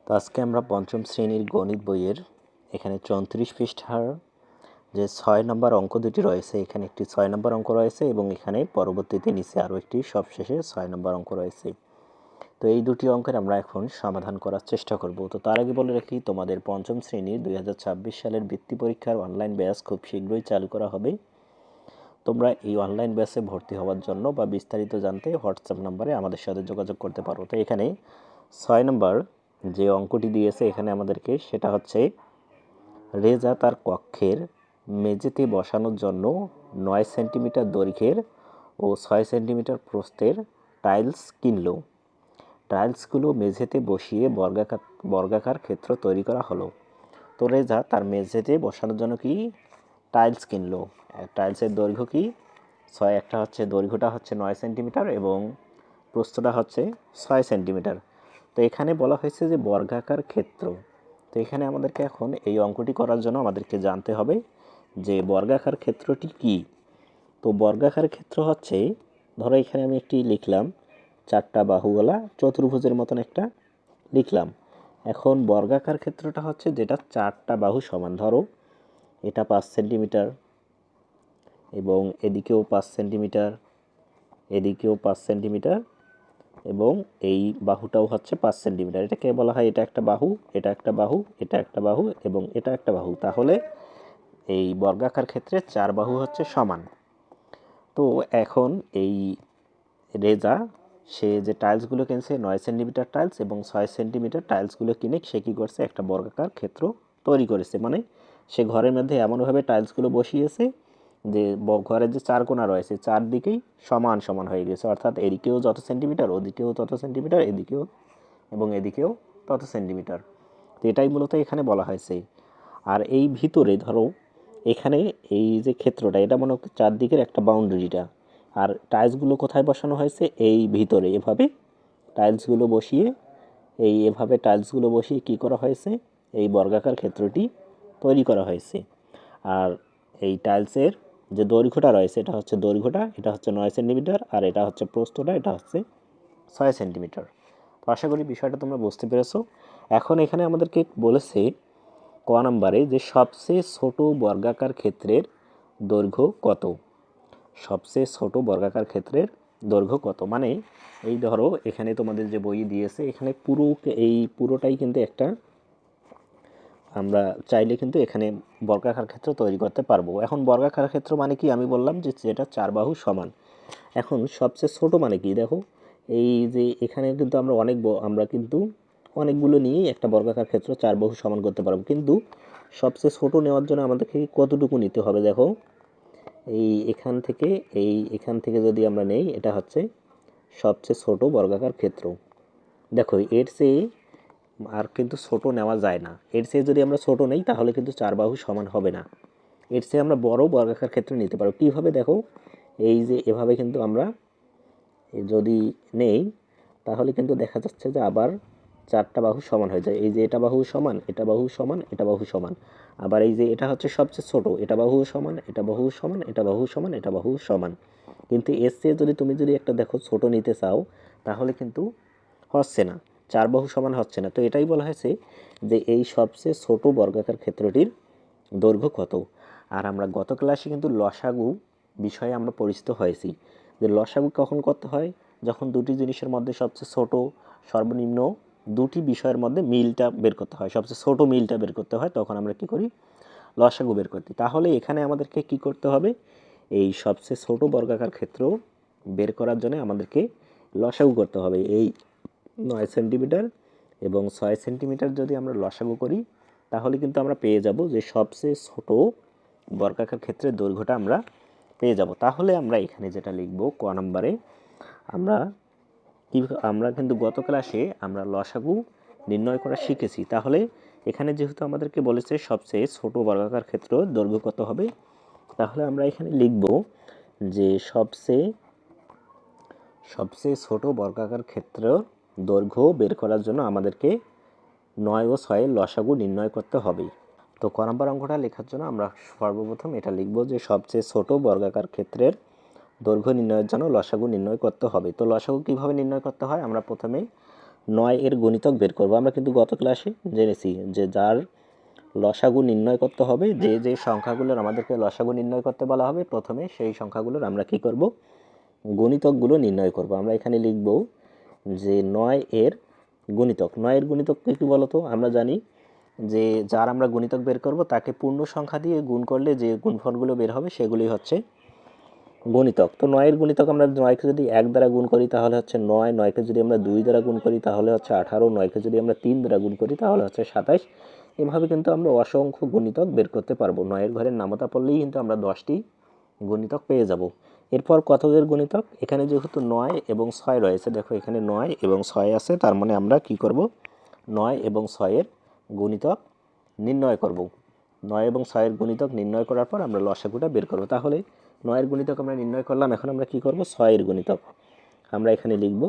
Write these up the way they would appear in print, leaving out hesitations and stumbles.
তো আজকে আমরা পঞ্চম শ্রেণীর গণিত বইয়ের এখানে 34 পৃষ্ঠার যে 6 নম্বর অঙ্ক দুটি রয়েছে, এখানে একটি 6 নম্বর অঙ্ক রয়েছে এবং এখানে পরবর্তীতে নিচে আরও একটি সবশেষে 6 নম্বর অঙ্ক রয়েছে। তো এই দুটি অঙ্কের আমরা এখন সমাধান করার চেষ্টা করব। তো তার আগে বলে রাখি, তোমাদের পঞ্চম শ্রেণীর 2026 সালের বৃত্তি পরীক্ষার অনলাইন ব্যাচ খুব শীঘ্রই চালু করা হবে। তোমরা এই অনলাইন ব্যাচে ভর্তি হওয়ার জন্য বা বিস্তারিত জানতে হোয়াটসঅ্যাপ নম্বরে আমাদের সাথে যোগাযোগ করতে পারো। তো এখানে 6 নম্বর যে অঙ্কটি দিয়েছে এখানে আমাদেরকে, সেটা হচ্ছে রেজা তার কক্ষের মেঝেতে বসানোর জন্য 9 সেন্টিমিটার দৈর্ঘ্যের ও 6 সেন্টিমিটার প্রস্থের টাইলস কিনল। টাইলসগুলো মেঝেতে বসিয়ে বর্গাকার ক্ষেত্র তৈরি করা হলো। তো রেজা তার মেঝেতে বসানোর জন্য কি টাইলস কিনলো। টাইলসের দৈর্ঘ্য কি 6, একটা হচ্ছে দৈর্ঘ্যটা হচ্ছে 9 সেন্টিমিটার এবং প্রস্থটা হচ্ছে 6 সেন্টিমিটার। তো এখানে বলা হয়েছে যে বর্গাকার ক্ষেত্র। তো এখানে আমাদেরকে এখন এই অঙ্কটি করার জন্য আমাদেরকে জানতে হবে যে বর্গাকার ক্ষেত্রটি কি। তো বর্গাকার ক্ষেত্র হচ্ছে, ধরো এখানে আমি একটি লিখলাম, 4টা বাহুওয়ালা চতুর্ভুজের মতন একটা লিখলাম। এখন বর্গাকার ক্ষেত্রটা হচ্ছে যেটা 4টা বাহু সমান। ধরো এটা 5 সেন্টিমিটার এবং এদিকেও 5 সেন্টিমিটার, এদিকেও 5 সেন্টিমিটার এবং এই বাহুটাও হচ্ছে 5 সেন্টিমিটার। এটাকে বলা হয়, এটা একটা বাহু, এটা একটা বাহু, এটা একটা বাহু এবং এটা একটা বাহু। তাহলে এই বর্গাকার ক্ষেত্রে 4 বাহু হচ্ছে সমান। তো এখন এই রেজা সে যে টাইলসগুলো কিনছে 9 সেন্টিমিটার টাইলস এবং 6 সেন্টিমিটার টাইলসগুলো কিনে সে কী করছে, একটা বর্গাকার ক্ষেত্র তৈরি করেছে। মানে সে ঘরের মধ্যে এমনভাবে টাইলসগুলো বসিয়েছে যে ঘরের যে 4 কোণা রয়েছে চারদিকেই সমান সমান হয়ে গেছে, অর্থাৎ এদিকেও যত সেন্টিমিটার, ওদিকেও তত সেন্টিমিটার, এদিকেও এবং এদিকেও তত সেন্টিমিটার। তো এটাই মূলত এখানে বলা হয়েছে। আর এই ভিতরে ধরো এখানে এই যে ক্ষেত্রটা, এটা মনে হচ্ছে চারদিকের একটা বাউন্ডারিটা, আর টাইলসগুলো কোথায় বসানো হয়েছে, এই ভিতরে এভাবে টাইলসগুলো বসিয়ে টাইলসগুলো বসিয়ে কী করা হয়েছে, এই বর্গাকার ক্ষেত্রটি তৈরি করা হয়েছে। আর এই টাইলসের যে দৈর্ঘ্যটা রয়েছে, এটা হচ্ছে দৈর্ঘ্যটা, এটা হচ্ছে 9 সেন্টিমিটার, আর এটা হচ্ছে প্রস্থটা, এটা হচ্ছে 6 সেন্টিমিটার। তো আশা করি বিষয়টা তোমরা বুঝতে পেরেছো। এখন এখানে আমাদেরকে বলেছে ক নম্বরে যে সবচেয়ে ছোট বর্গাকার ক্ষেত্রের দৈর্ঘ্য কত। সবচেয়ে ছোট বর্গাকার ক্ষেত্রের দৈর্ঘ্য কত, মানে এই ধরো এখানে তোমাদের যে বই দিয়েছে এখানে পুরোটাই কিন্তু একটা, আমরা চাইলে কিন্তু এখানে বর্গাকার ক্ষেত্র তৈরি করতে পারবো। এখন বর্গাকার ক্ষেত্র মানে কি, আমি বললাম যে যেটা 4 বাহু সমান। এখন সবচেয়ে ছোট মানে কি, দেখো এই যে এখানে কিন্তু আমরা কিন্তু অনেকগুলো নিয়েই একটা বর্গাকার ক্ষেত্র 4 বাহু সমান করতে পারবো, কিন্তু সবচেয়ে ছোট নেওয়ার জন্য আমাদেরকে কতটুকু নিতে হবে। দেখো এখান থেকে যদি আমরা নেই, এটা হচ্ছে সবচেয়ে ছোট বর্গাকার ক্ষেত্র। দেখো এর চেয়ে আর কিন্তু ছোট নেওয়া যায় না। এর চেয়ে যদি আমরা ছোট নেই তাহলে কিন্তু 4 বাহু সমান হবে না। এর চেয়ে আমরা বড় বর্গাকার ক্ষেত্র নিতে পারবো। কীভাবে, দেখো এই যে এভাবে কিন্তু আমরা যদি নেই তাহলে কিন্তু দেখা যাচ্ছে যে আবার 4টা বাহু সমান হয়ে যায়। এই যে এটা বাহু সমান, এটা বাহু সমান, এটা বাহু সমান। আবার এই যে এটা হচ্ছে সবচেয়ে ছোট, এটা বাহু সমান, এটা বাহু সমান, এটা বাহু সমান, এটা বাহু সমান। কিন্তু এর চেয়ে তুমি যদি একটা দেখো ছোট নিতে চাও তাহলে কিন্তু হচ্ছে না, 4 বাহু সমান হচ্ছে না। তো এটাই বলা হয়েছে যে এই সবচেয়ে ছোট বর্গাকার ক্ষেত্রটির দৈর্ঘ্য কত। আর আমরা গত ক্লাসে কিন্তু লসাগু বিষয়ে আমরা পরিচিত হয়েছি যে লসাগু কখন করতে হয়, যখন দুটি জিনিসের মধ্যে সবচেয়ে ছোট সর্বনিম্ন দুটি বিষয়ের মধ্যে মিলটা বের করতে হয়, সবচেয়ে ছোট মিলটা বের করতে হয়, তখন আমরা কি করি, লসাগু বের করতে। তাহলে এখানে আমাদেরকে কি করতে হবে, এই সবচেয়ে ছোট বর্গাকার ক্ষেত্র বের করার জন্য আমাদেরকে লসাগু করতে হবে। এই 9 সেন্টিমিটার এবং 6 সেন্টিমিটার যদি আমরা লসাগু করি তাহলে কিন্তু আমরা পেয়ে যাব যে সবচেয়ে ছোট বর্গাকার ক্ষেত্রের দৈর্ঘ্যটা আমরা পেয়ে যাব। তাহলে আমরা এখানে যেটা লিখব ক নম্বরে, আমরা কিন্তু গত ক্লাসে আমরা লসাগু নির্ণয় করা শিখেছি। তাহলে এখানে যেহেতু আমাদেরকে বলেছে সবচেয়ে ছোট বর্গাকার ক্ষেত্র দৈর্ঘ্য কত হবে, তাহলে আমরা এখানে লিখব যে সবচেয়ে ছোট বর্গাকার ক্ষেত্র দৈর্ঘ্য বের করার জন্য আমাদেরকে 9 ও 6 এর লসাগু নির্ণয় করতে হবে। তো ক নম্বর অঙ্কটা লেখার জন্য আমরা সর্বপ্রথম এটা লিখব যে সবচেয়ে ছোট বর্গাকার ক্ষেত্রের দৈর্ঘ্য নির্ণয়ের জন্য লসাগু নির্ণয় করতে হবে। তো লসাগু কিভাবে নির্ণয় করতে হয়, আমরা প্রথমে 9 এর গুণিতক বের করব। আমরা কিন্তু গত ক্লাসে জেনেছি যে যার লসাগু নির্ণয় করতে হবে, যে যে সংখ্যাগুলোর আমাদেরকে লসাগু নির্ণয় করতে বলা হবে, প্রথমে সেই সংখ্যাগুলোর আমরা কি করব, গুণিতকগুলো নির্ণয় করব। আমরা এখানে লিখব যে 9 এর গুণিতক। 9 এর গুণিতক কি বলতো? আমরা জানি যে যার আমরা গুণিতক বের করব তাকে পূর্ণ সংখ্যা দিয়ে গুণ করলে যে গুণফলগুলো বের হবে সেগুলি হচ্ছে গুণিতক। তো 9 এর গুণিতক আমরা 9কে যদি 1 দ্বারা গুণ করি তাহলে হচ্ছে 9, 9কে যদি আমরা 2 দ্বারা গুণ করি তাহলে হচ্ছে 18, 9কে যদি আমরা 3 দ্বারা গুণ করি তাহলে হচ্ছে 27। এভাবে কিন্তু আমরা অসংখ্য গুণিতক বের করতে পারবো। 9 এর ঘরের নামতা পড়লেই কিন্তু আমরা 10টি গুণিতক পেয়ে যাব। এরপর কতদের গুণিতক? এখানে যেহেতু 9 এবং 6 রয়েছে, দেখো এখানে 9 এবং 6 আছে, তার মানে আমরা কি করব, 9 এবং 6 এর গুণিতক নির্ণয় করব। 9 এবং 6 এর গুণিতক নির্ণয় করার পর আমরা লসাগুটা বের করব। তাহলে 9 এর গুণিতক আমরা নির্ণয় করলাম, এখন আমরা কি করব, 6 এর গুণিতক। আমরা এখানে লিখব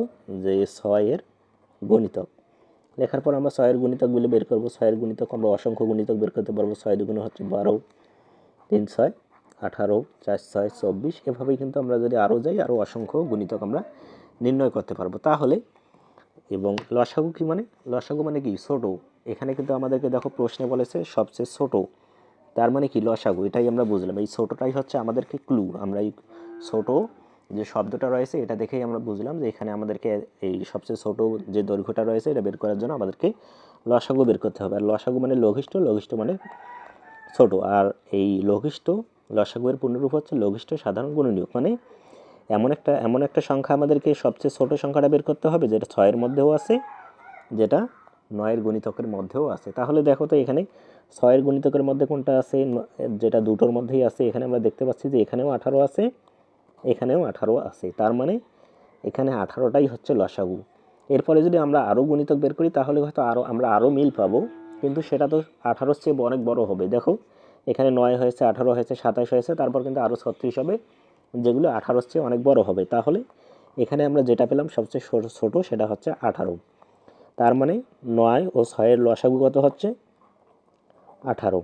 যে 6 এর গুণিতক। লেখার পর আমরা 6 এর গুণিতকগুলো বের করব। 6 এর গুণিতক আমরা অসংখ্য গুণিতক বের করতে পারবো। 6 দুগুণে হচ্ছে 12, 3 6 18, 4 6 24। এভাবেই কিন্তু আমরা যদি আরও যাই আরও অসংখ্য গুণিতক আমরা নির্ণয় করতে পারবো। তাহলে এবং লসাগু কি মানে? লসাগু মানে কি? ছোট। এখানে কিন্তু আমাদেরকে দেখো প্রশ্নে বলেছে সবচেয়ে ছোট, তার মানে কি লসাগু, এটাই আমরা বুঝলাম। এই ছোটটাই হচ্ছে আমাদেরকে ক্লু। আমরা এই ছোট যে শব্দটা রয়েছে এটা দেখেই আমরা বুঝলাম যে এখানে আমাদেরকে এই সবচেয়ে ছোট যে দৈর্ঘ্যটা রয়েছে এটা বের করার জন্য আমাদেরকে লসাগু বের করতে হবে। আর লসাগু মানে লঘিষ্ঠ, লঘিষ্ঠ মানে ছোট। আর এই লঘিষ্ঠ লসাগুয়ের পূর্ণরূপ হচ্ছে লঘিষ্ঠ সাধারণ গুণনীয়ক। মানে এমন একটা সংখ্যা আমাদেরকে সবচেয়ে ছোট সংখ্যাটা বের করতে হবে যেটা 6 এর মধ্যেও আছে, যেটা 9 এর গুণিতকের মধ্যেও আছে। তাহলে দেখো তো এখানে 6 এর গুণিতকের মধ্যে কোনটা আছে, যেটা দুটোর মধ্যেই আছে। এখানে আমরা দেখতে পাচ্ছি যে এখানেও 18 আছে, এখানেও 18 আছে, তার মানে এখানে 18টাই হচ্ছে লসাগু। এরপরে যদি আমরা আরও গুণিতক বের করি তাহলে হয়তো আমরা আরও মিল পাবো, কিন্তু সেটা তো 18-র চেয়ে অনেক বড় হবে। দেখো এখানে 9 হয়েছে, 18 হয়েছে, 27 হয়েছে, তারপর কিন্তু আরও 36 হবে, যেগুলো 18-র চেয়ে অনেক বড় হবে। তাহলে এখানে আমরা যেটা পেলাম সবচেয়ে ছোট সেটা হচ্ছে 18। তার মানে 9 ও 6 এর লসাগু কত হচ্ছে? 18।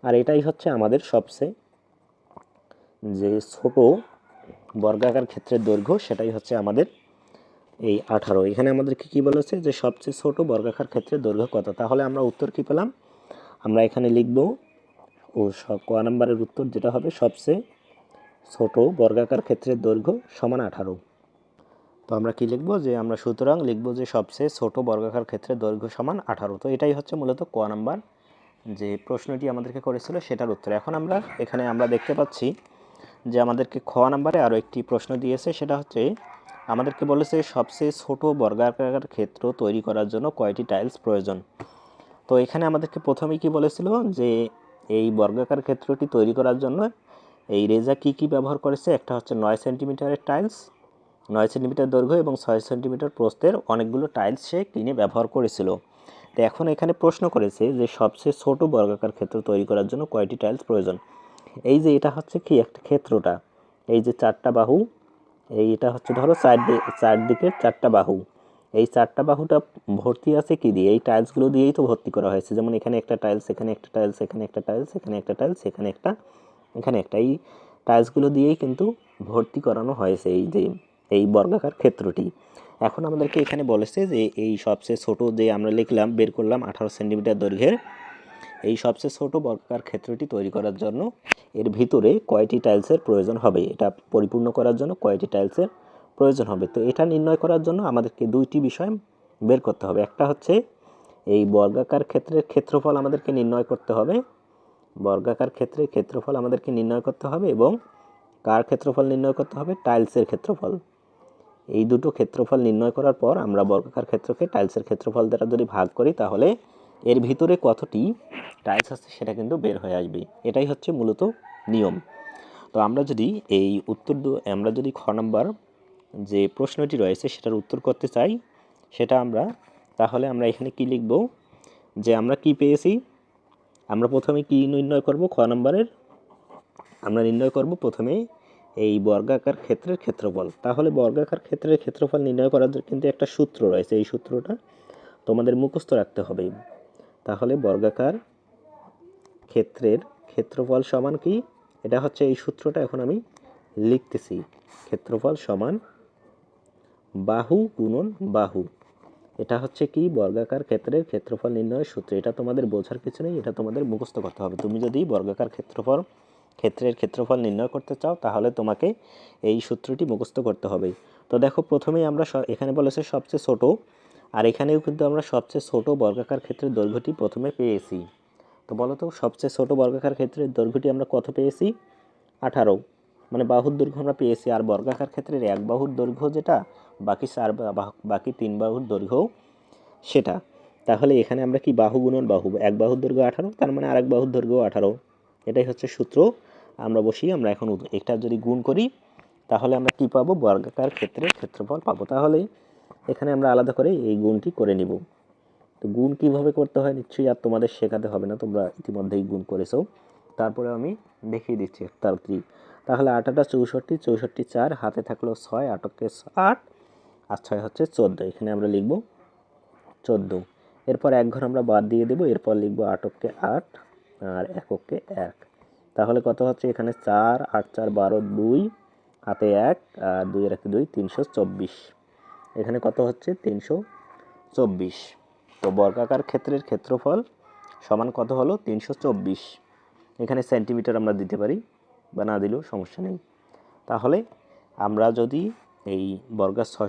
আর এটাই হচ্ছে আমাদের সবচেয়ে যে ছোট বর্গাকার ক্ষেত্রের দৈর্ঘ্য, সেটাই হচ্ছে আমাদের এই 18। এখানে আমাদেরকে কি বলেছে যে সবচেয়ে ছোট বর্গাকার ক্ষেত্রের দৈর্ঘ্য কত। তাহলে আমরা উত্তর কি পেলাম? আমরা এখানে লিখব ক নাম্বারের উত্তর যেটা হবে সবচেয়ে ছোট বর্গাকার ক্ষেত্রের দৈর্ঘ্য সমান 18। তো আমরা কি লিখব, যে আমরা সুতরাং লিখব যে সবচেয়ে ছোট বর্গাকার ক্ষেত্রের দৈর্ঘ্য সমান 18। তো এটাই হচ্ছে মূলত ক নাম্বার যে প্রশ্নটি আমাদেরকে করেছিল সেটার উত্তর। এখন এখানে আমরা দেখতে পাচ্ছি যে আমাদেরকে খ নাম্বারে আরও একটি প্রশ্ন দিয়েছে, সেটা হচ্ছে আমাদেরকে বলেছে সবচেয়ে ছোট বর্গাকার ক্ষেত্র তৈরি করার জন্য কয়টি টাইলস প্রয়োজন। তো এখানে আমাদেরকে প্রথমেই কি বলেছিল যে এই বর্গাকার ক্ষেত্রটি তৈরি করার জন্য এই রেজা কি ব্যবহার করেছে। একটা হচ্ছে 9 সেন্টিমিটারের টাইলস, 9 সেন্টিমিটার দৈর্ঘ্য এবং 6 সেন্টিমিটার প্রস্থের অনেকগুলো টাইলস সে কিনে ব্যবহার করেছিল। তো এখন এখানে প্রশ্ন করেছে যে সবচেয়ে ছোট বর্গাকার ক্ষেত্র তৈরি করার জন্য কয়টি টাইলস প্রয়োজন। এই যে এটা হচ্ছে কি একটা ক্ষেত্রটা, এই যে 4টা বাহু, এটা হচ্ছে ধরো চারদিকের 4টা বাহু, এই 4টা বাহুটা ভর্তি আছে কি দিয়ে? এই টাইলসগুলো দিয়েই তো ভর্তি করা হয়েছে। যেমন এখানে একটা টাইলস, এখানে একটা টাইলস, এখানে একটা টাইলস, এখানে একটা টাইলস, এখানে একটা, এখানে একটা, এই টাইলসগুলো দিয়েই কিন্তু ভর্তি করানো হয়েছে এই বর্গাকার ক্ষেত্রটি। এখন আমাদেরকে এখানে বলেছে যে এই সবচেয়ে ছোট যে আমরা লিখলাম বের করলাম 18 সেন্টিমিটার দৈর্ঘ্যের এই সবচেয়ে ছোট বর্গাকার ক্ষেত্রটি তৈরি করার জন্য এর ভিতরে কয়টি টাইলসের প্রয়োজন হবে, এটা পরিপূর্ণ করার জন্য কয়টি টাইলসের প্রয়োজন হবে। তো এটা নির্ণয় করার জন্য আমাদেরকে দুইটি বিষয় বের করতে হবে। একটা হচ্ছে এই বর্গাকার ক্ষেত্রের ক্ষেত্রফল আমাদেরকে নির্ণয় করতে হবে, বর্গাকার ক্ষেত্রের ক্ষেত্রফল আমাদেরকে নির্ণয় করতে হবে, এবং কার ক্ষেত্রফল নির্ণয় করতে হবে? টাইলসের ক্ষেত্রফল। এই দুটো ক্ষেত্রফল নির্ণয় করার পর আমরা বর্গাকার ক্ষেত্রকে টাইলসের ক্ষেত্রফল দ্বারা যদি ভাগ করি তাহলে এর ভিতরে কতটি টাইলস আছে সেটা কিন্তু বের হয়ে আসবে। এটাই হচ্ছে মূলত নিয়ম। তো আমরা যদি আমরা যদি খ নাম্বার যে প্রশ্নটি রয়েছে সেটার উত্তর করতে চাই তাহলে আমরা এখানে কি লিখব, যে আমরা কি পেয়েছি। আমরা প্রথমে কি নির্ণয় করব? খ নাম্বারের আমরা নির্ণয় করব প্রথমে এই বর্গাকার ক্ষেত্রের ক্ষেত্রফল। তাহলে বর্গাকার ক্ষেত্রের ক্ষেত্রফল নির্ণয় করার কিন্তু একটা সূত্র রয়েছে, এই সূত্রটা তোমাদের মুখস্থ রাখতে হবে। তাহলে বর্গাকার ক্ষেত্রের ক্ষেত্রফল সমান কি? এটা হচ্ছে এই সূত্রটা এখন আমি লিখতেছি। ক্ষেত্রফল সমান বাহু গুণন বাহু। এটা হচ্ছে কি বর্গাকার ক্ষেত্রের ক্ষেত্রফল নির্ণয়ের সূত্র। এটা তোমাদের বোঝার কিছু নেই, এটা তোমাদের মুখস্থ করতে হবে। তুমি যদি বর্গাকার ক্ষেত্রের ক্ষেত্রফল নির্ণয় করতে চাও তাহলে তোমাকে এই সূত্রটি মুখস্থ করতে হবে। তো দেখো প্রথমেই আমরা এখানে বলেছে সবচেয়ে ছোট, আর এখানেও কিন্তু আমরা সবচেয়ে ছোট বর্গাকার ক্ষেত্রের দৈর্ঘ্যটি প্রথমে পেয়েছি। তো বলো তো সবচেয়ে ছোট বর্গাকার ক্ষেত্রের দৈর্ঘ্যটি আমরা কত পেয়েছি? 18, মানে বাহুর দৈর্ঘ্য আমরা পেয়েছি। আর বর্গাকার ক্ষেত্রের এক বাহুর দৈর্ঘ্য যেটা, বাকি 3 বাহুর দৈর্ঘ্য সেটা। তাহলে এখানে আমরা কি বাহু গুণন বাহু, এক বাহুর দৈর্ঘ্য 18, তার মানে আরেক বাহুর দৈর্ঘ্য 18। এটাই হচ্ছে সূত্র। আমরা বসিয়ে আমরা এখন এটা যদি গুণ করি তাহলে আমরা কি পাবো? বর্গাকার ক্ষেত্রের ক্ষেত্রফল পাবো। তাহলে এখানে আমরা আলাদা করে এই গুণটি করে নিব। তো গুণ কিভাবে করতে হয় নিশ্চয়ই আর তোমাদের শেখাতে হবে না, তোমরা ইতিমধ্যেই গুণ করেছো। তারপরে আমি দেখিয়ে দিচ্ছি তাড়াতাড়ি। তাহলে 8 8 64, 64 4, হাতে থাকলো 6, 8 8, আর 6 হচ্ছে 14। এখানে আমরা লিখব 14। এরপর এক ঘর আমরা বাদ দিয়ে দেবো, এরপর লিখবো 8 8 আর 1 1। তাহলে কত হচ্ছে? এখানে 4 8 4 12, 2 হাতে 1 আর 2 এর 2, 324। এখানে কত হচ্ছে? 324। তো বর্গাকার ক্ষেত্রের ক্ষেত্রফল সমান কত হলো? 324। এখানে সেন্টিমিটার আমরা দিতে পারি বা না দিলেও সমস্যা নেই। তাহলে আমরা যদি এই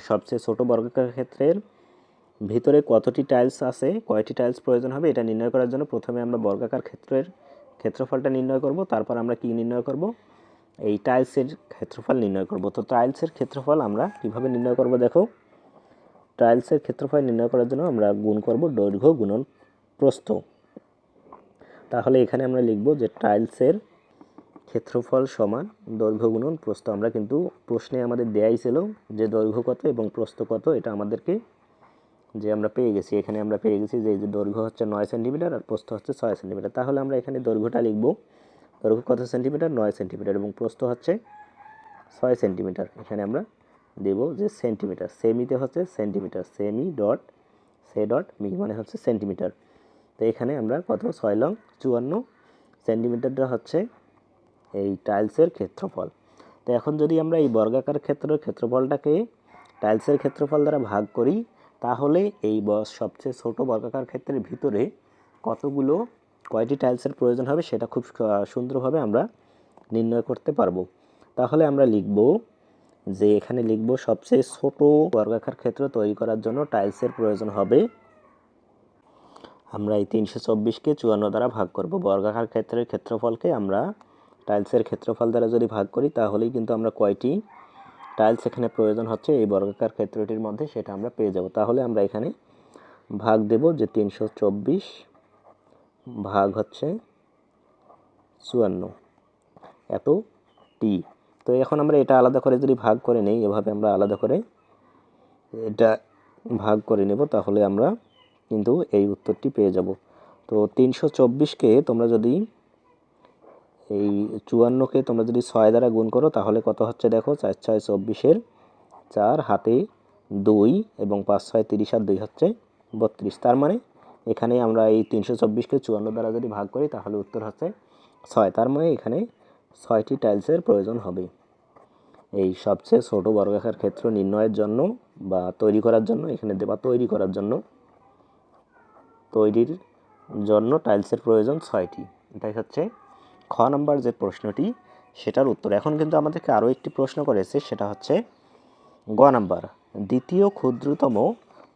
সবচেয়ে ছোট বর্গাকার ক্ষেত্রের ভিতরে কতটি টাইলস আছে, কয়টি টাইলস প্রয়োজন হবে এটা নির্ণয় করার জন্য প্রথমে আমরা বর্গাকার ক্ষেত্রের ক্ষেত্রফলটা নির্ণয় করব। তারপর আমরা কি নির্ণয় করব? এই টাইলসের ক্ষেত্রফল নির্ণয় করব। তো টাইলসের ক্ষেত্রফল আমরা কিভাবে নির্ণয় করব? দেখো, টাইলসের ক্ষেত্রফল নির্ণয় করার জন্য আমরা গুণ করব দৈর্ঘ্য গুণন প্রস্থ। তাহলে এখানে আমরা লিখব যে টাইলসের ক্ষেত্রফল সমান দৈর্ঘ্য গুণন প্রস্থ। আমরা কিন্তু প্রশ্নে আমাদের দেয়াই ছিল যে দৈর্ঘ্য কত এবং প্রস্থ কত, এটা আমাদেরকে যে আমরা পেয়ে গেছি। এখানে আমরা পেয়ে গেছি যে দৈর্ঘ্য হচ্ছে 9 সেন্টিমিটার আর প্রস্থ হচ্ছে 6 সেন্টিমিটার। তাহলে আমরা এখানে দৈর্ঘ্যটা লিখব, দৈর্ঘ্য কত সেন্টিমিটার? 9 সেন্টিমিটার, এবং প্রস্থ হচ্ছে 6 সেন্টিমিটার। এখানে আমরা দেব যে সেন্টিমিটার, সেমিতে হচ্ছে সেন্টিমিটার, মি মানে হচ্ছে সেন্টিমিটার। তো এখানে আমরা কত? 6 লং 54 সেন্টিমিটারটা হচ্ছে এই টাইলসের ক্ষেত্রফল। তো এখন যদি আমরা এই বর্গাকার ক্ষেত্রের ক্ষেত্রফলটাকে টাইলসের ক্ষেত্রফল দ্বারা ভাগ করি তাহলে এই সবচেয়ে ছোট বর্গাকার ক্ষেত্রের ভিতরে কয়টি টাইলসের প্রয়োজন হবে সেটা খুব সুন্দরভাবে আমরা নির্ণয় করতে পারবো। তাহলে আমরা লিখব যে এখানে লিখব সবচেয়ে ছোট বর্গাকার ক্ষেত্র তৈরি করার জন্য টাইলসের প্রয়োজন হবে, আমরা এই 324কে 54 দ্বারা ভাগ করব। বর্গাকার ক্ষেত্রের ক্ষেত্রফলকে আমরা টাইলসের ক্ষেত্রফল দ্বারা যদি ভাগ করি তাহলেই কিন্তু আমরা কয়টি টাইলস এখানে প্রয়োজন হচ্ছে এই বর্গাকার ক্ষেত্রটির মধ্যে সেটা আমরা পেয়ে যাব। তাহলে আমরা এখানে ভাগ দেব যে 324 ভাগ হচ্ছে 54 এত টি। তো এখন আমরা এটা আলাদা করে যদি ভাগ করে নেই, এভাবে আমরা আলাদা করে এটা ভাগ করে নেব, তাহলে আমরা কিন্তু এই উত্তরটি পেয়ে যাব। তো 324কে তোমরা যদি এই 54কে তোমরা যদি 6 দ্বারা গুণ করো তাহলে কত হচ্ছে? দেখো, 4 6 24-এর 4, হাতে 2 এবং 5 6 30 আর 2 হচ্ছে 32। তার মানে এখানে আমরা এই 324কে 54 দ্বারা যদি ভাগ করি তাহলে উত্তর হচ্ছে 6। তার মানে এখানে 6টি টাইলসের প্রয়োজন হবে এই সবচেয়ে ছোট বর্গাকার ক্ষেত্র নির্ণয়ের জন্য বা তৈরি করার জন্য। এখানে দেবা তৈরির জন্য টাইলসের প্রয়োজন 6টি। এটাই হচ্ছে খ নম্বর যে প্রশ্নটি সেটার উত্তর। এখন কিন্তু আমাদেরকে আরও একটি প্রশ্ন করেছে, সেটা হচ্ছে গ নাম্বার, দ্বিতীয় ক্ষুদ্রতম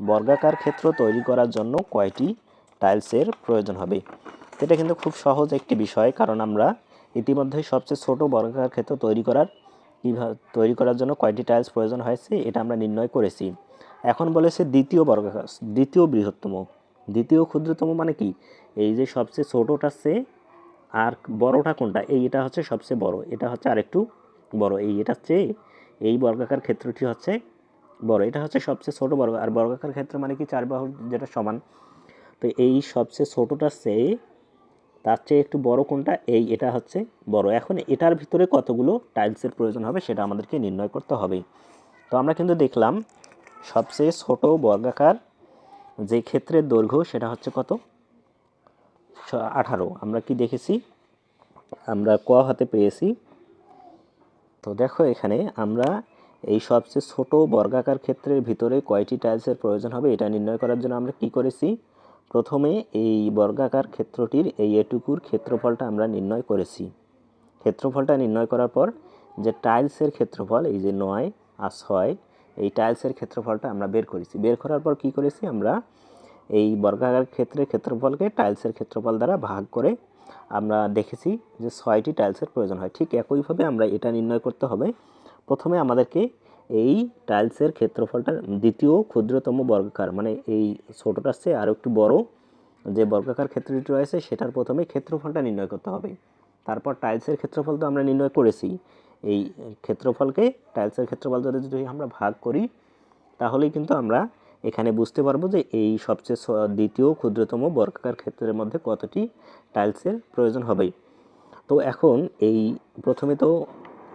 বর্গাকার ক্ষেত্র তৈরি করার জন্য কয়টি টাইলসের প্রয়োজন হবে। এটা কিন্তু খুব সহজ একটি বিষয়, কারণ আমরা ইতিমধ্যেই সবচেয়ে ছোট বর্গাকার ক্ষেত্র তৈরি করার জন্য কয়টি টাইলস প্রয়োজন হয়েছে এটা আমরা নির্ণয় করেছি। এখন বলেছে দ্বিতীয় ক্ষুদ্রতম মানে কি? এই যে সবচেয়ে ছোটটা চেয়ে আর বড়টা কোনটা? এটা হচ্ছে সবচেয়ে বড়, এটা হচ্ছে আরেকটু বড়, এটার চেয়ে এই বর্গাকার ক্ষেত্রটি হচ্ছে বড়। এটা হচ্ছে সবচেয়ে ছোট বর্গ, আর বর্গাকার ক্ষেত্র মানে কি? 4 বাহুর যেটা সমান। তো এই সবচেয়ে ছোটটার চেয়ে তার চেয়ে একটু বড় কোনটা? এটা হচ্ছে বড়। এখন এটার ভিতরে কতগুলো টাইলসের প্রয়োজন হবে সেটা আমাদেরকে নির্ণয় করতে হবে। তো আমরা কিন্তু দেখলাম সবচেয়ে ছোট বর্গাকার যে ক্ষেত্রের দৈর্ঘ্য সেটা হচ্ছে কত? 18। আমরা কি দেখেছি? আমরা ক হাতে পেয়েছি। তো দেখো এখানে আমরা এই সবচেয়ে ছোট বর্গাকার ক্ষেত্রের ভিতরে কয়টি টাইলসের প্রয়োজন হবে এটা নির্ণয় করার জন্য আমরা কি করেছি, প্রথমে এই বর্গাকার ক্ষেত্রটির এই এটুকুর ক্ষেত্রফলটা আমরা নির্ণয় করেছি। ক্ষেত্রফলটা নির্ণয় করার পর যে টাইলসের ক্ষেত্রফল এই যে 9 আর 6, এই টাইলসের ক্ষেত্রফলটা আমরা বের করেছি। বের করার পর কি করেছি, আমরা এই বর্গাকার ক্ষেত্রের ক্ষেত্রফলকে টাইলসের ক্ষেত্রফল দ্বারা ভাগ করে আমরা দেখেছি যে 6টি টাইলসের প্রয়োজন হয়। ঠিক একইভাবে আমরা এটা নির্ণয় করতে হবে। প্রথমে আমাদেরকে এই টাইলসের ক্ষেত্রফলটা দ্বিতীয় ক্ষুদ্রতম বর্গাকার, মানে এই ছোটোটার চেয়ে আরও একটু বড় যে বর্গাকার ক্ষেত্রটি রয়েছে সেটার প্রথমে ক্ষেত্রফলটা নির্ণয় করতে হবে। তারপর টাইলসের ক্ষেত্রফল তো আমরা নির্ণয় করেছি, এই ক্ষেত্রফলকে টাইলসের ক্ষেত্রফল যদি আমরা ভাগ করি তাহলেই কিন্তু আমরা এখানে বুঝতে পারবো যে এই সবচেয়ে দ্বিতীয় ক্ষুদ্রতম বর্গাকার ক্ষেত্রের মধ্যে কতটি টাইলসের প্রয়োজন হবে। তো এখন এই প্রথমে তো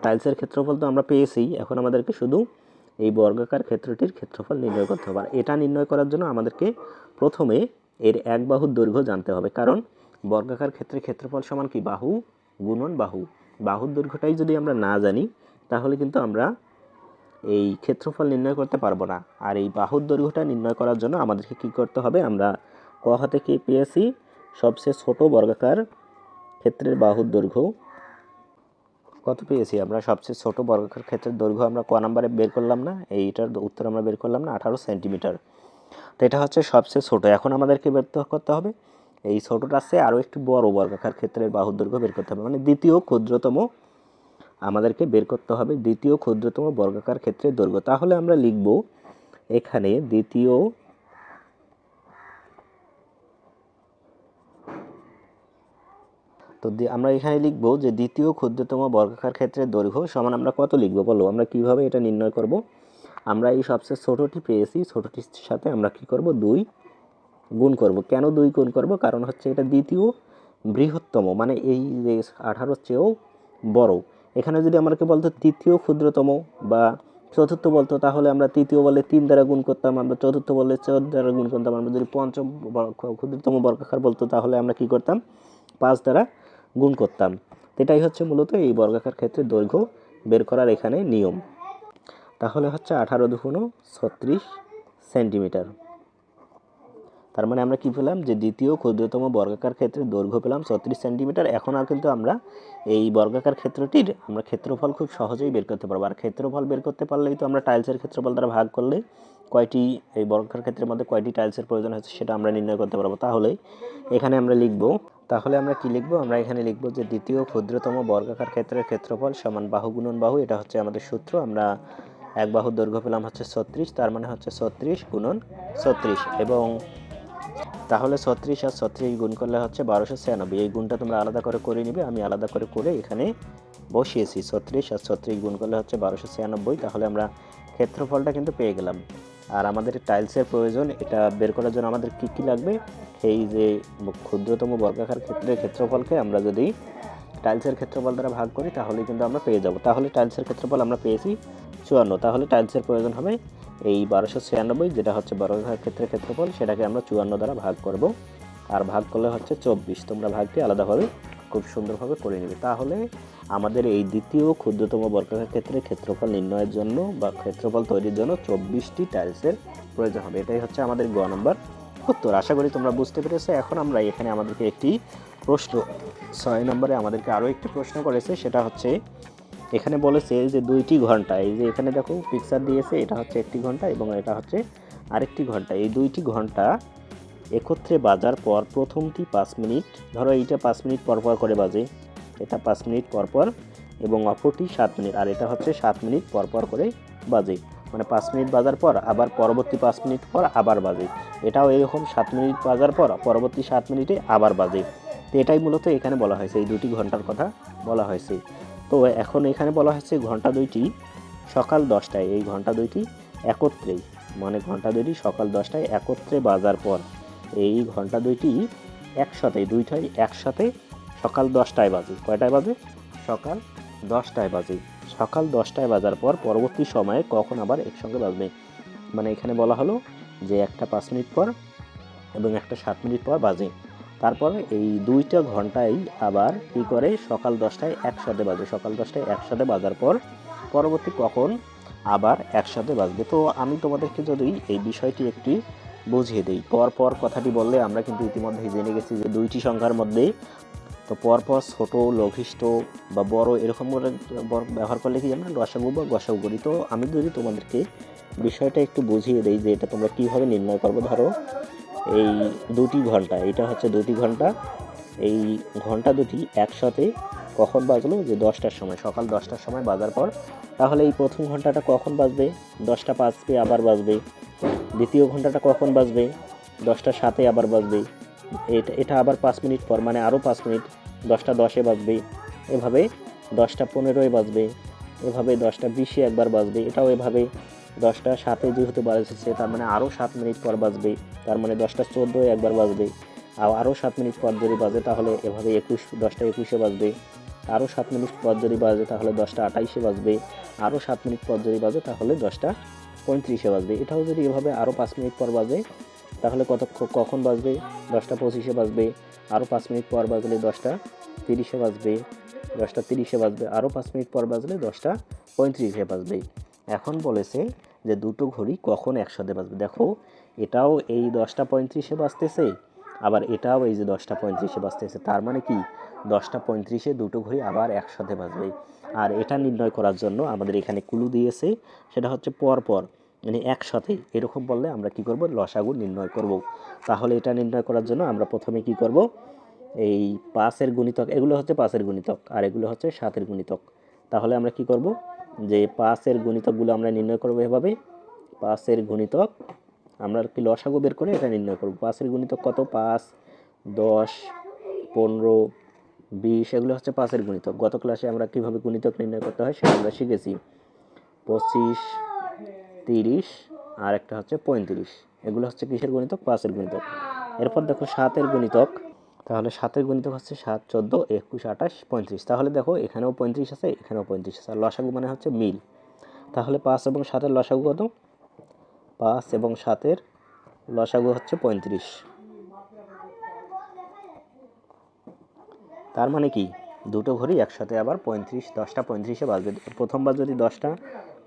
টাইলসের ক্ষেত্রফল তো আমরা পেয়েছি, এখন আমাদেরকে শুধু এই বর্গাকার ক্ষেত্রটির ক্ষেত্রফল নির্ণয় করতে হবে। আর এটা নির্ণয় করার জন্য আমাদেরকে প্রথমে এর এক বাহুর দৈর্ঘ্য জানতে হবে, কারণ বর্গাকার ক্ষেত্রের ক্ষেত্রফল সমান কি, বাহু গুণন বাহু। বাহুর দৈর্ঘ্যটাই যদি আমরা না জানি তাহলে কিন্তু আমরা এই ক্ষেত্রফল নির্ণয় করতে পারবো না। আর এই বাহুর দৈর্ঘ্যটা নির্ণয় করার জন্য আমাদেরকে কি করতে হবে, আমরা ক হাতে কি পেয়েছি, সবচেয়ে ছোট বর্গাকার ক্ষেত্রের বাহুর দৈর্ঘ্য কত পেয়েছি আমরা, সবচেয়ে ছোট বর্গাকার ক্ষেত্রের দৈর্ঘ্য আমরা ক নাম্বারে বের করলাম না, এইটার উত্তর আমরা বের করলাম না, 18 সেন্টিমিটার। তো এটা হচ্ছে সবচেয়ে ছোট। এখন আমাদেরকে বের করতে হবে এই ছোটটার চেয়ে আরও একটু বড় বর্গাকার ক্ষেত্রের বাহুর দৈর্ঘ্য বের করতে হবে, মানে দ্বিতীয় ক্ষুদ্রতম আমাদেরকে বের করতে হবে দ্বিতীয় ক্ষুদ্রতম বর্গাকার ক্ষেত্রের দৈর্ঘ্য। তাহলে আমরা লিখব এখানে দ্বিতীয় তো আমরা এখানে লিখব যে দ্বিতীয় ক্ষুদ্রতম বর্গাকার ক্ষেত্রের দৈর্ঘ্য সমান আমরা কত লিখব বলো, আমরা কিভাবে এটা নির্ণয় করব। আমরা এই সবচেয়ে ছোটটি পেয়েছি, ছোটটির সাথে আমরা কি করব, 2 গুণ করব। কেন 2 গুণ করব, কারণ হচ্ছে এটা দ্বিতীয় বৃহত্তম, মানে এই যে 18 চেয়েও বড়। এখানে যদি আমাকে বলতো তৃতীয় ক্ষুদ্রতম বা চতুর্থ বলতো তাহলে আমরা তৃতীয় বলে 3 দ্বারা গুণ করতাম, আমরা চতুর্থ বলে 4 দ্বারা গুণ করতাম, আমরা যদি পঞ্চম ক্ষুদ্রতম বর্গাকার বলতো তাহলে আমরা কি করতাম, 5 দ্বারা গুণ করতাম। এটাই হচ্ছে মূলত এই বর্গাকার ক্ষেত্রের দৈর্ঘ্য বের করার এখানে নিয়ম। তাহলে হচ্ছে 18 দুগুণ 36 সেন্টিমিটার। তার মানে আমরা কি পেলাম, যে দ্বিতীয় ক্ষুদ্রতম বর্গাকার ক্ষেত্রের দৈর্ঘ্য পেলাম 36 সেন্টিমিটার। এখন আর কিন্তু আমরা এই বর্গাকার ক্ষেত্রটির আমরা ক্ষেত্রফল খুব সহজেই বের করতে পারবো। আর ক্ষেত্রফল বের করতে পারলেই তো আমরা টাইলসের ক্ষেত্রফল দ্বারা ভাগ করলে কয়টি এই বর্গাকার ক্ষেত্রের মধ্যে কয়টি টাইলসের প্রয়োজন হচ্ছে সেটা আমরা নির্ণয় করতে পারবো। তাহলে এখানে আমরা লিখব, তাহলে আমরা কি লিখব, আমরা এখানে লিখব যে দ্বিতীয় ক্ষুদ্রতম বর্গাকার ক্ষেত্রের ক্ষেত্রফল সমান বাহু গুণন বাহু। এটা হচ্ছে আমাদের সূত্র। আমরা এক বাহুর দৈর্ঘ্য পেলাম হচ্ছে 36, তার মানে হচ্ছে 36 গুণন 36, এবং তাহলে 36 আর 36 গুণ করলে হচ্ছে 1296। এই গুণটা তোমরা আলাদা করে নিবে, আমি আলাদা করে এখানে বসিয়েছি। 36 আর 36 গুণ করলে হচ্ছে 1296। তাহলে আমরা ক্ষেত্রফলটা কিন্তু পেয়ে গেলাম। আর আমাদের টাইলসের প্রয়োজন, এটা বের করার জন্য আমাদের কি কি লাগবে, এই যে ক্ষুদ্রতম বর্গাকার ক্ষেত্রের ক্ষেত্রফলকে আমরা যদি টাইলসের ক্ষেত্রফল দ্বারা ভাগ করি তাহলে কিন্তু আমরা পেয়ে যাব। তাহলে টাইলসের ক্ষেত্রফল আমরা পেয়েছি 54। তাহলে টাইলসের প্রয়োজন হবে এই 1296, যেটা হচ্ছে বর্গাকার ক্ষেত্রের ক্ষেত্রফল, সেটাকে আমরা 54 দ্বারা ভাগ করব। আর ভাগ করলে হচ্ছে 24। তোমরা ভাগটি আলাদাভাবে খুব সুন্দরভাবে করে নেবে। তাহলে আমাদের এই দ্বিতীয় ক্ষুদ্রতম বর্গাকার ক্ষেত্রের ক্ষেত্রফল নির্ণয়ের জন্য বা ক্ষেত্রফল তৈরির জন্য 24টি টাইলসের প্রয়োজন হবে। এটাই হচ্ছে আমাদের গ নম্বর উত্তর। আশা করি তোমরা বুঝতে পেরেছো। এখন আমরা এখানে আমাদেরকে একটি প্রশ্ন 6 নম্বরে আমাদেরকে আরও একটি প্রশ্ন করেছে, সেটা হচ্ছে এখানে বলেছে যে 2টি ঘন্টা, এই যে এখানে দেখো পিকচার দিয়েছে, এটা হচ্ছে একটি ঘন্টা এবং এটা হচ্ছে আরেকটি ঘন্টা। এই 2টি ঘন্টা একত্রে বাজার পর প্রথমটি 5 মিনিট, ধরো এইটা 5 মিনিট পর পর করে বাজে, এটা 5 মিনিট পর পর, এবং অপরটি 7 মিনিট, আর এটা হচ্ছে 7 মিনিট পর পর করে বাজে, মানে 5 মিনিট বাজার পর আবার পরবর্তী 5 মিনিট পর আবার বাজে। এটাও এরকম 7 মিনিট বাজার পর পরবর্তী 7 মিনিটে আবার বাজে। তো এটাই মূলত এখানে বলা হয়েছে, এই 2টি ঘন্টার কথা বলা হয়েছে। তো এখন এখানে বলা হয়েছে ঘন্টা 2টি সকাল 10টায়, এই ঘন্টা 2টি একত্রেই, মানে ঘন্টা 2টি সকাল 10টায় একত্রে বাজার পর এই ঘন্টা 2টি একসাথে, দুইটাই একসাথে সকাল 10টায় বাজে। কয়টায় বাজে? সকাল 10টায় বাজে। সকাল 10টায় বাজার পর পরবর্তী সময়ে কখন আবার একসঙ্গে বাজবে, মানে এখানে বলা হলো যে একটা 5 মিনিট পর এবং একটা 7 মিনিট পর বাজে। তারপর এই 2টা ঘন্টাই আবার কী করে সকাল 10টায় একসাথে বাজে। সকাল 10টায় একসাথে বাজার পর পরবর্তী কখন আবার একসাথে বাজবে। তো আমি তোমাদেরকে যদি এই বিষয়টি একটি বুঝিয়ে দিই, পর কথাটি বললে আমরা কিন্তু ইতিমধ্যেই জেনে গেছি যে দুইটি সংখ্যার মধ্যে তো পরপর ছোট, লঘিষ্ঠ বা বড় এরকম করে ব্যবহার করলে কি আমরা লসাগু বা গসাগু করি। তো আমি যদি তোমাদেরকে বিষয়টা একটু বুঝিয়ে দিই যে এটা তোমরা কীভাবে নির্ণয় করবো। ধরো এই দুটি ঘন্টা, এটা হচ্ছে দুটি ঘন্টা, এই ঘন্টা দুটি একসাথে কখন বাজলো, যে 10টার সময়, সকাল 10টার সময় বাজার পর। তাহলে এই প্রথম ঘন্টাটা কখন বাজবে, 10টা 5 আবার বাজবে। দ্বিতীয় ঘন্টাটা কখন বাজবে, 10টা 7 আবার বাজবে। এটা আবার 5 মিনিট পর, মানে আরও 5 মিনিট, 10টা 10 বাজবে। এভাবে 10টা 15 বাজবে। এভাবে 10টা 20 একবার বাজবে। এটাও এভাবে 10টা 7 যেহেতু বাজছে, তার মানে আরও 7 মিনিট পর বাজবে। তার মানে 10টা 14 একবার বাজবে। আরও 7 মিনিট পর যদি বাজে তাহলে এভাবে 10টা 21 বাজবে। আরও 7 মিনিট পর যদি বাজে তাহলে 10টা 28 বাজবে। আরও 7 মিনিট পর যদি বাজে তাহলে 10টা 35 বাজবে। এটাও যদি এভাবে আরও 5 মিনিট পর বাজে তাহলে কখন বাজবে, 10টা 25 বাজবে। আরও 5 মিনিট পর বাজলে 10টা 30 বাজবে। 10টা 30 বাজবে। আরও 5 মিনিট পর বাজলে 10টা 35 বাজবে। এখন বলেছে যে দুটো ঘড়ি কখন একসাথে বাজবে। দেখো এটাও এই 10টা 35 বাজতেছে, আবার এটাও এই যে 10টা 35 বাজতেছে। তার মানে কি 10টা 35 দুটো ঘড়ি আবার একসাথে বাজবে। আর এটা নির্ণয় করার জন্য আমাদের এখানে ক্লু দিয়েছে, সেটা হচ্ছে পরপর, মানে একসাথে। এরকম বললে আমরা কি করব, লসাগু নির্ণয় করব। তাহলে এটা নির্ণয় করার জন্য আমরা প্রথমে কি করব, এই 5-এর গুণিতক, এগুলো হচ্ছে 5-এর গুণিতক আর এগুলো হচ্ছে 7-এর গুণিতক। তাহলে আমরা কি করব, যে 5-এর গুণিতকগুলো আমরা নির্ণয় করব এভাবে। 5-এর গুণিতক আমরা কি লসাগু বের করে এটা নির্ণয় করব। 5-এর গুণিতক কত, 5, 10, 15, 20, এগুলো হচ্ছে 5-এর গুণিতক। গত ক্লাসে আমরা কিভাবে গুণিতক নির্ণয় করতে হয় সেটা আমরা শিখেছি। 25, 30 আর একটা হচ্ছে 35, এগুলো হচ্ছে কিসের গুণিতক, 5-এর গুণিতক। এরপর দেখো 7-এর গুণিতক। তাহলে 7-এর গুণিতক হচ্ছে 7, 14, 21, 28, 35। তাহলে দেখো এখানেও 35 আছে, এখানেও 35 আছে। আর লসাগু মানে হচ্ছে মিল। তাহলে 5 এবং 7-এর লসাগু কত, 5 এবং 7-এর লসাগু হচ্ছে 35। তার মানে কি দুটো ঘড়ি একসাথে আবার 10টা 35 বাজবে। প্রথমবার যদি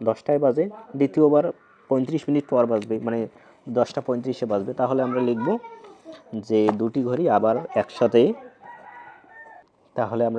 10টায় বাজে, দ্বিতীয়বার 35 মিনিট পর বাজবে, মানে 10টা 35 বাজবে। তাহলে আমরা লিখব যে দুটি ঘড়ি আবার একসাথে, তাহলে আমরা